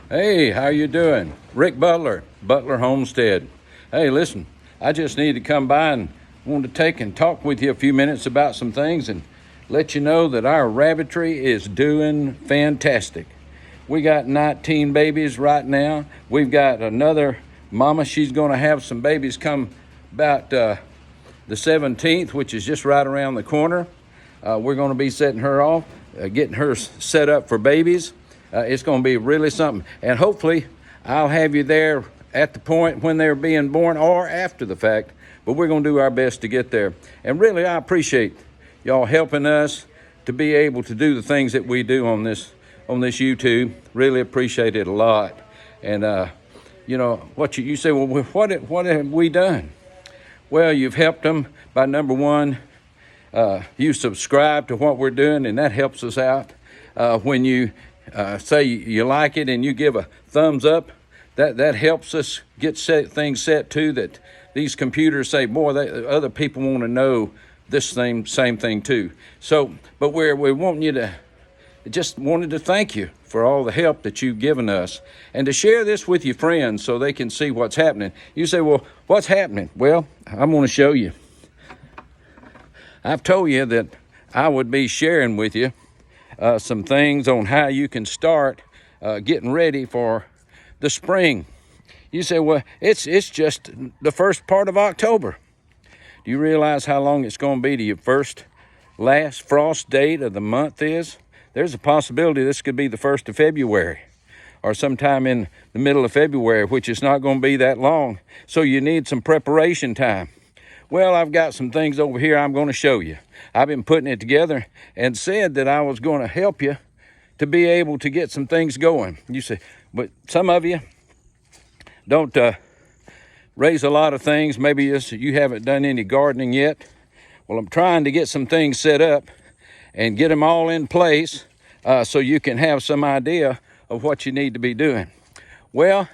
Hey, how you doing? Rick Butler, Butler Homestead. Hey, listen, I just need to come by and wanted to take and talk with you a few minutes about some things and let you know that our rabbitry is doing fantastic. We got 19 babies right now. We've got another mama. She's going to have some babies come about the 17th, which is just right around the corner. We're going to be setting her off, getting her set up for babies. It's going to be really something. And hopefully I'll have you there at the point when they're being born or after the fact. But we're going to do our best to get there. And really, I appreciate y'all helping us to be able to do the things that we do on this YouTube. Really appreciate it a lot. And what you say, well, what have we done? Well, you've helped them by number one, you subscribe to what we're doing, and that helps us out. When you say you like it and you give a thumbs up, that helps us get things set too, that these computers say, boy, other people want to know this same thing too. So, but we want you to, just wanted to thank you for all the help that you've given us and to share this with your friends so they can see what's happening. You say, well, what's happening? Well, I'm going to show you. I've told you that I would be sharing with you some things on how you can start getting ready for the spring. You say, well, it's just the first part of October. Do you realize how long it's going to be to your last frost date of the month is? There's a possibility this could be the 1st of February or sometime in the middle of February, which is not going to be that long. So you need some preparation time. Well, I've got some things over here I'm going to show you. I've been putting it together and said that I was going to help you to be able to get some things going. You say, but some of you don't raise a lot of things. Maybe you haven't done any gardening yet. Well, I'm trying to get some things set up and get them all in place so you can have some idea of what you need to be doing. Well,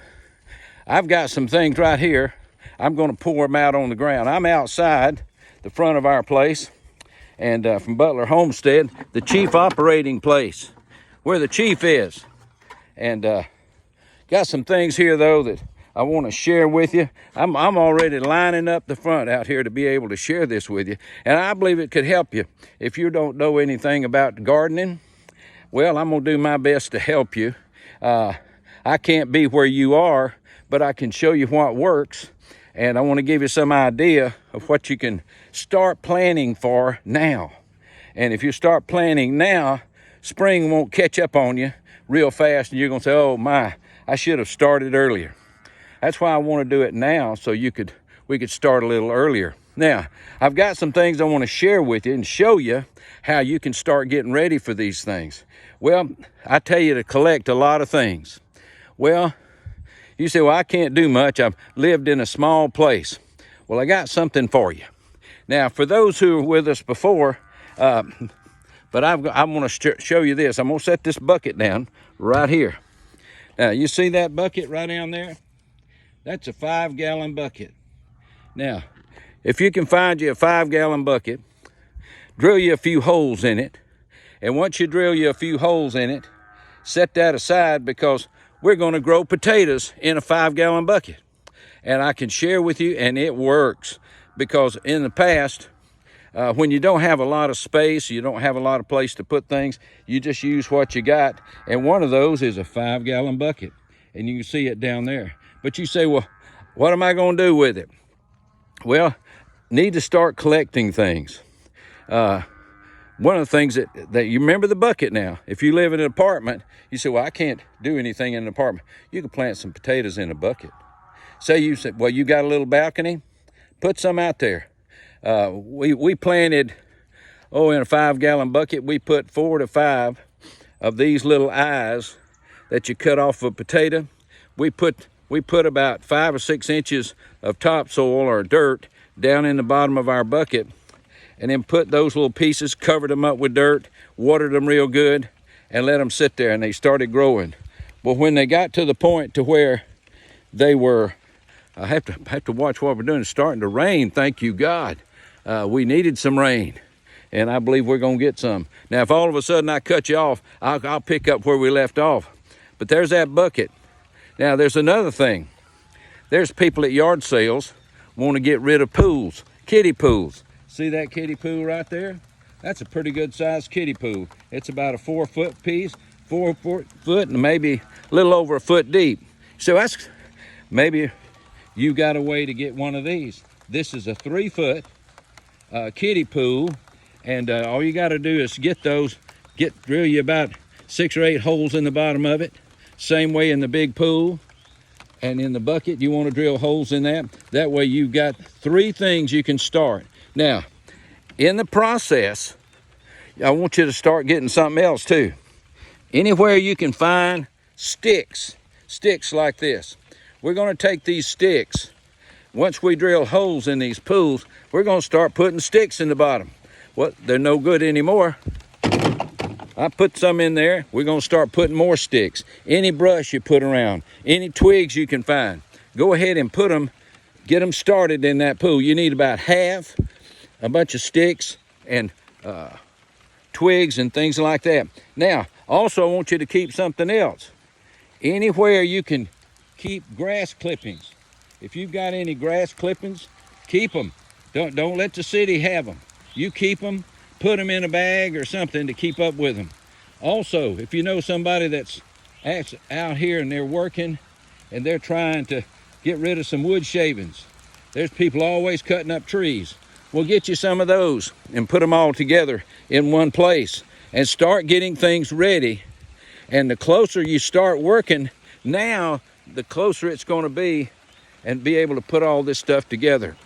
I've got some things right here. I'm going to pour them out on the ground. I'm outside the front of our place, and from Butler Homestead, the chief operating place, where the chief is. And got some things here, though, that I want to share with you. I'm already lining up the front out here to be able to share this with you. And I believe it could help you. If you don't know anything about gardening, well, I'm going to do my best to help you. I can't be where you are, but I can show you what works. And I want to give you some idea of what you can start planning for now. And if you start planning now, spring won't catch up on you real fast, and you're going to say, oh my, I should have started earlier. That's why I want to do it now, so we could start a little earlier. Now, I've got some things I want to share with you and show you how you can start getting ready for these things. Well, I tell you to collect a lot of things. Well, you say, well, I can't do much. I've lived in a small place. Well, I got something for you. Now, for those who were with us before, but I'm going to show you this. I'm going to set this bucket down right here. Now, you see that bucket right down there? That's a 5-gallon bucket. Now, if you can find you a 5-gallon bucket, drill you a few holes in it. And once you drill you a few holes in it, set that aside, because we're going to grow potatoes in a 5-gallon bucket. And I can share with you, and it works, because in the past, when you don't have a lot of space, you don't have a lot of place to put things, you just use what you got. And one of those is a 5-gallon bucket. And you can see it down there. But you say, well, what am I going to do with it? Well, need to start collecting things. One of the things that you remember the bucket now. If you live in an apartment, you say, well, I can't do anything in an apartment. You can plant some potatoes in a bucket. Say you said, well, you got a little balcony, put some out there. We planted, in a 5-gallon bucket, we put 4 to 5 of these little eyes that you cut off a potato. We put about 5 or 6 inches of topsoil or dirt down in the bottom of our bucket, and then put those little pieces, covered them up with dirt, watered them real good, and let them sit there, and they started growing. Well, when they got to the point to where they were, I have to watch what we're doing. It's starting to rain, thank you God. We needed some rain, and I believe we're going to get some. Now, if all of a sudden I cut you off, I'll pick up where we left off. But there's that bucket. Now, there's another thing. There's people at yard sales want to get rid of pools, kiddie pools. See that kiddie pool right there? That's a pretty good sized kiddie pool. It's about a 4-foot piece, 4 foot and maybe a little over a foot deep. So that's, maybe you got a way to get one of these. This is a 3-foot kiddie pool, and all you got to do is drill you about 6 or 8 holes in the bottom of it. Same way in the big pool. And in the bucket, you want to drill holes in that. That way you've got 3 things you can start. Now, in the process, I want you to start getting something else too. Anywhere you can find sticks like this. We're going to take these sticks. Once we drill holes in these pools, we're going to start putting sticks in the bottom. Well, they're no good anymore. I put some in there. We're going to start putting more sticks. Any brush you put around, any twigs you can find, go ahead and put them, get them started in that pool. You need about half a bunch of sticks and twigs and things like that. Now, also I want you to keep something else. Anywhere you can keep grass clippings. If you've got any grass clippings, keep them. Don't let the city have them. You keep them. Put them in a bag or something to keep up with them. Also, if you know somebody that's out here and they're working and they're trying to get rid of some wood shavings, there's people always cutting up trees. Well, get you some of those and put them all together in one place and start getting things ready. And the closer you start working now, the closer it's going to be and be able to put all this stuff together.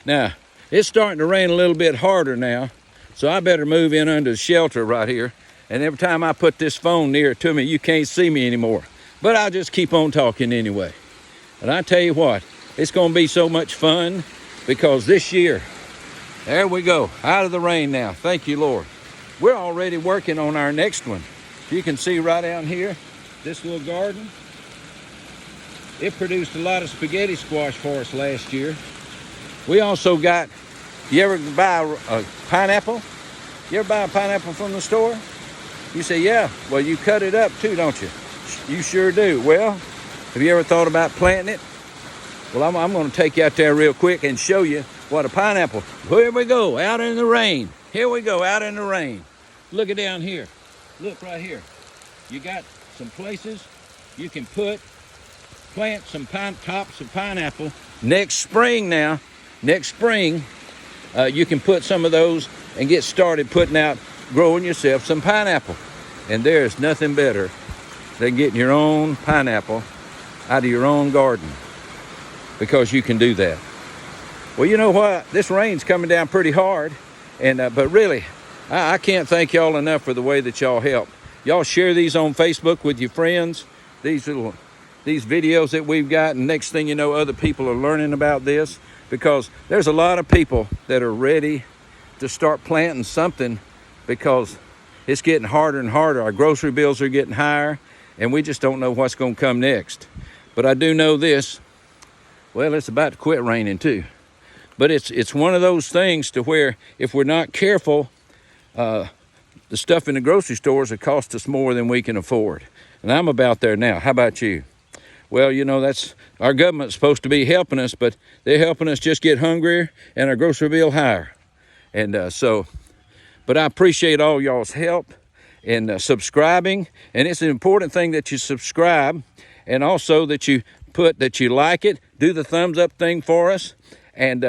Now, it's starting to rain a little bit harder now, so I better move in under the shelter right here. And every time I put this phone near to me, you can't see me anymore. But I'll just keep on talking anyway. And I tell you what, it's going to be so much fun because this year, there we go, out of the rain now. Thank you, Lord. We're already working on our next one. You can see right down here, this little garden. It produced a lot of spaghetti squash for us last year. We also got, you ever buy a pineapple? You ever buy a pineapple from the store? You say, yeah. Well, you cut it up too, don't you? You sure do. Well, have you ever thought about planting it? Well, I'm going to take you out there real quick and show you what a pineapple. Here we go, out in the rain. Here we go, out in the rain. Look at down here. Look right here. You got some places you can plant some tops of pineapple. Next spring now, you can put some of those and get started growing yourself some pineapple. And there's nothing better than getting your own pineapple out of your own garden, because you can do that. Well, you know what? This rain's coming down pretty hard, but really, I can't thank y'all enough for the way that y'all help. Y'all share these on Facebook with your friends, these videos that we've got, and next thing you know, other people are learning about this, because there's a lot of people that are ready to start planting something because it's getting harder and harder. Our grocery bills are getting higher, and we just don't know what's going to come next. But I do know this. Well, it's about to quit raining too. But it's one of those things to where if we're not careful, the stuff in the grocery stores will cost us more than we can afford. And I'm about there now. How about you? Well, you know, that's our government's supposed to be helping us, but they're helping us just get hungrier and our grocery bill higher. And but I appreciate all y'all's help in subscribing. And it's an important thing that you subscribe, and also that you like it, do the thumbs up thing for us. And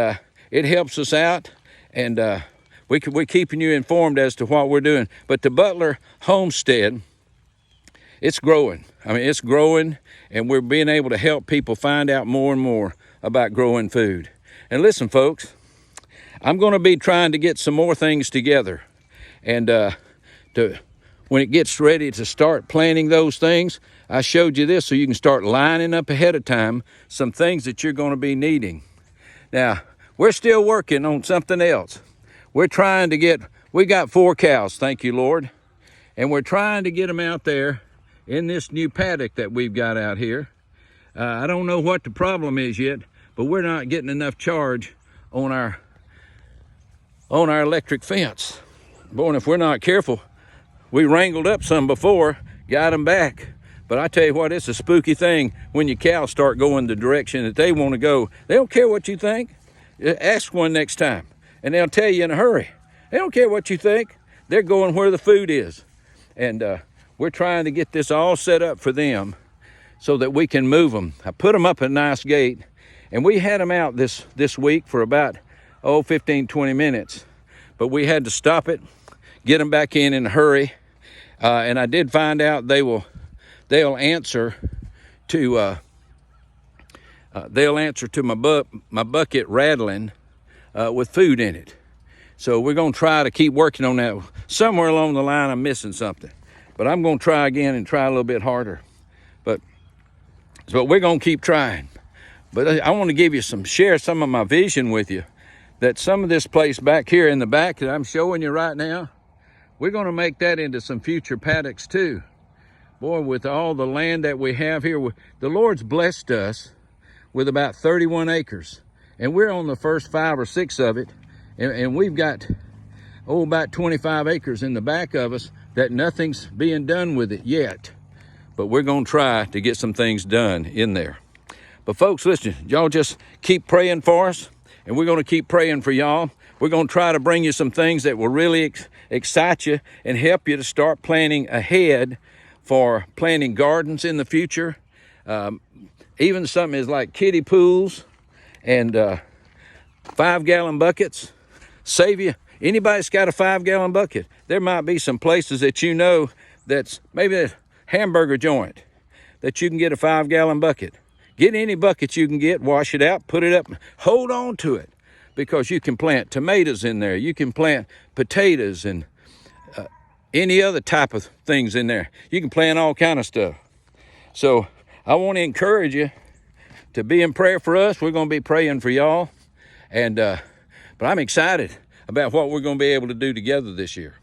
it helps us out. And we're keeping you informed as to what we're doing. But the Butler Homestead, it's growing. I mean, it's growing, and we're being able to help people find out more and more about growing food. And listen, folks, I'm going to be trying to get some more things together. And when it gets ready to start planting those things, I showed you this so you can start lining up ahead of time some things that you're going to be needing. Now, we're still working on something else. We got 4 cows, thank you, Lord. And we're trying to get them out there in this new paddock that we've got out here. I don't know what the problem is yet, but we're not getting enough charge on our electric fence. Boy, and if we're not careful, we wrangled up some before, got them back, But I tell you what, it's a spooky thing when your cows start going the direction that they want to go. They don't care what you think. Ask one next time, and they'll tell you in a hurry. They don't care what you think. They're going where the food is. And we're trying to get this all set up for them so that we can move them. I put them up a nice gate, and we had them out this week for about 15, 20 minutes. But we had to stop it, get them back in a hurry. And I did find out they'll answer to my bucket rattling with food in it. So we're going to try to keep working on that. Somewhere along the line I'm missing something, but I'm going to try again and try a little bit harder. But we're going to keep trying. But I want to share some of my vision with you, that some of this place back here in the back that I'm showing you right now, we're going to make that into some future paddocks too. Boy, with all the land that we have here, the Lord's blessed us with about 31 acres. And we're on the first 5 or 6 of it. And we've got, about 25 acres in the back of us that nothing's being done with it yet. But we're going to try to get some things done in there. But folks, listen, y'all just keep praying for us. And we're going to keep praying for y'all. We're going to try to bring you some things that will really excite you and help you to start planning ahead for planting gardens in the future. Even something is like kiddie pools and 5-gallon buckets. Save you. Anybody that's got a 5-gallon bucket, there might be some places that you know that's maybe a hamburger joint that you can get a 5-gallon bucket. Get any bucket you can get, wash it out, put it up, hold on to it, because you can plant tomatoes in there. You can plant potatoes and any other type of things in there. You can plant all kind of stuff. So I want to encourage you to be in prayer for us. We're going to be praying for y'all. And but I'm excited about what we're going to be able to do together this year.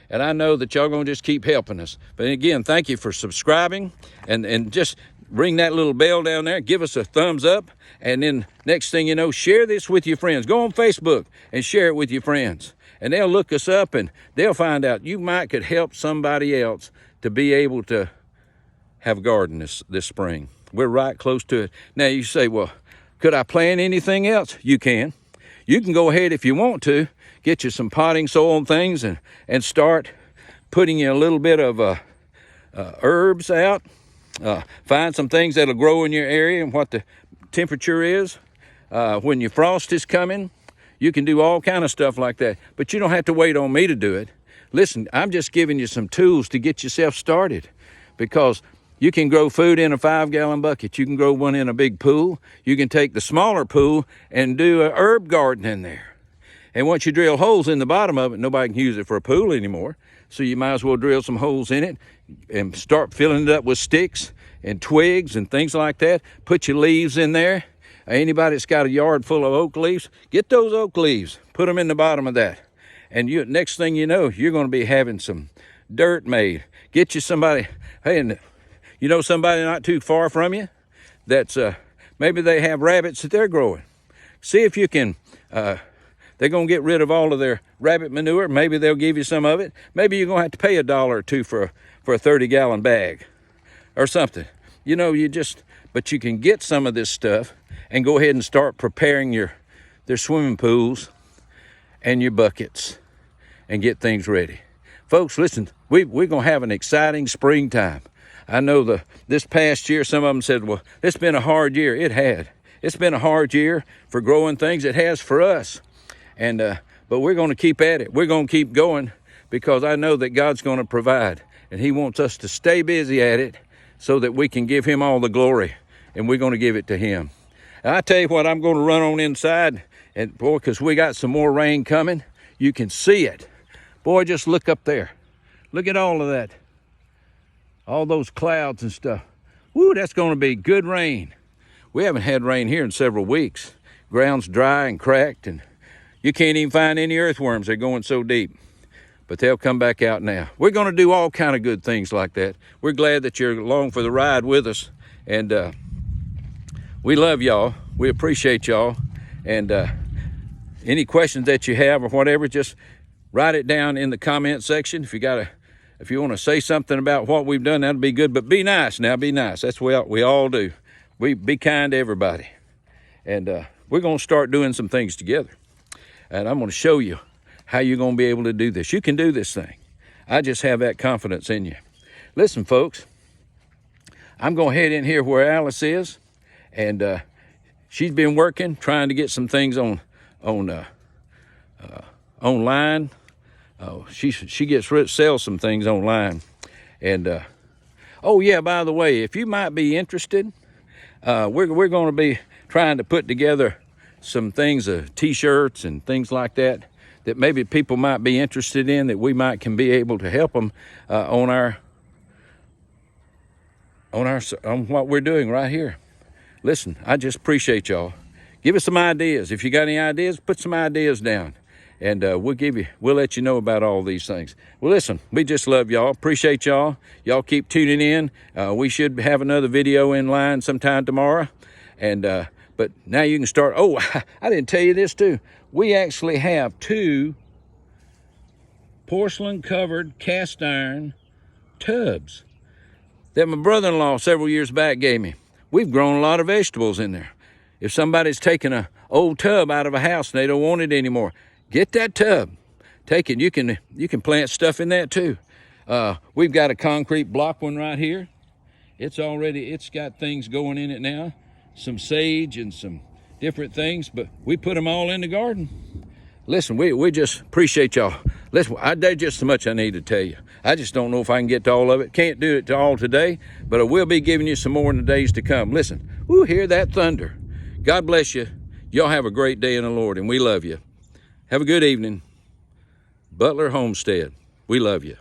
And I know that y'all going to just keep helping us. But again, thank you for subscribing, and just ring that little bell down there. Give us a thumbs up. And then next thing you know, share this with your friends. Go on Facebook and share it with your friends. And they'll look us up and they'll find out you could help somebody else to be able to have a garden this spring. We're right close to it. Now you say, well, could I plant anything else? You can. You can go ahead if you want to, get you some potting soil and things and start putting you a little bit of herbs out. Find some things that'll grow in your area and what the temperature is. When your frost is coming, you can do all kind of stuff like that. But you don't have to wait on me to do it. Listen, I'm just giving you some tools to get yourself started, because you can grow food in a 5-gallon bucket. You can grow one in a big pool. You can take the smaller pool and do a herb garden in there. And once you drill holes in the bottom of it, nobody can use it for a pool anymore. So you might as well drill some holes in it and start filling it up with sticks and twigs and things like that. Put your leaves in there. Anybody that's got a yard full of oak leaves, get those oak leaves, put them in the bottom of that. And next thing you know, you're going to be having some dirt made. Get you somebody, hey, and you know somebody not too far from you that's maybe they have rabbits that they're growing. See if you can, they're going to get rid of all of their rabbit manure. Maybe they'll give you some of it. Maybe you're going to have to pay $1 or $2 for a 30-gallon bag or something. You know, but you can get some of this stuff and go ahead and start preparing their swimming pools and your buckets and get things ready. Folks, listen, we're going to have an exciting springtime. I know this past year, some of them said, well, it's been a hard year. It had. It's been a hard year for growing things. It has for us. And but we're going to keep at it. We're going to keep going, because I know that God's going to provide. And he wants us to stay busy at it so that we can give him all the glory. And we're going to give it to him. And I tell you what, I'm going to run on inside. And boy, because we got some more rain coming. You can see it. Boy, just look up there. Look at all of that. All those clouds and stuff. Woo, that's going to be good rain. We haven't had rain here in several weeks. Ground's dry and cracked, and you can't even find any earthworms. They're going so deep. But they'll come back out now. We're going to do all kind of good things like that. We're glad that you're along for the ride with us. And we love y'all. We appreciate y'all. And any questions that you have or whatever, just write it down in the comment section. If you got If you want to say something about what we've done, that'll be good. But be nice now. Be nice. That's what we all do. We be kind to everybody. And we're going to start doing some things together. And I'm going to show you how you're going to be able to do this. You can do this thing. I just have that confidence in you. Listen, folks, I'm going to head in here where Alice is. And she's been working, trying to get some things online. She sells some things online. And oh yeah, by the way, if you might be interested, we're going to be trying to put together some things, t-shirts and things like that maybe people might be interested in, that we can be able to help them on what we're doing right here. Listen, I just appreciate y'all. Give us some ideas. If you got any ideas, put some ideas down, and we'll let you know about all these things. Well, listen, we just love y'all. Appreciate y'all. Y'all keep tuning in. We should have another video in line sometime tomorrow. And but now you can start. Oh, I didn't tell you this too. We actually have 2 porcelain covered cast iron tubs that my brother-in-law several years back gave me. We've grown a lot of vegetables in there. If somebody's taken an old tub out of a house and they don't want it anymore, get that tub. Take it. You can plant stuff in that too. We've got a concrete block one right here. It's got things going in it now, some sage and some different things, but we put them all in the garden. Listen, we just appreciate y'all. Listen, there's just so much I need to tell you. I just don't know if I can get to all of it. Can't do it to all today, but I will be giving you some more in the days to come. Listen, hear that thunder. God bless you. Y'all have a great day in the Lord, and we love you. Have a good evening. Butler Homestead, we love you.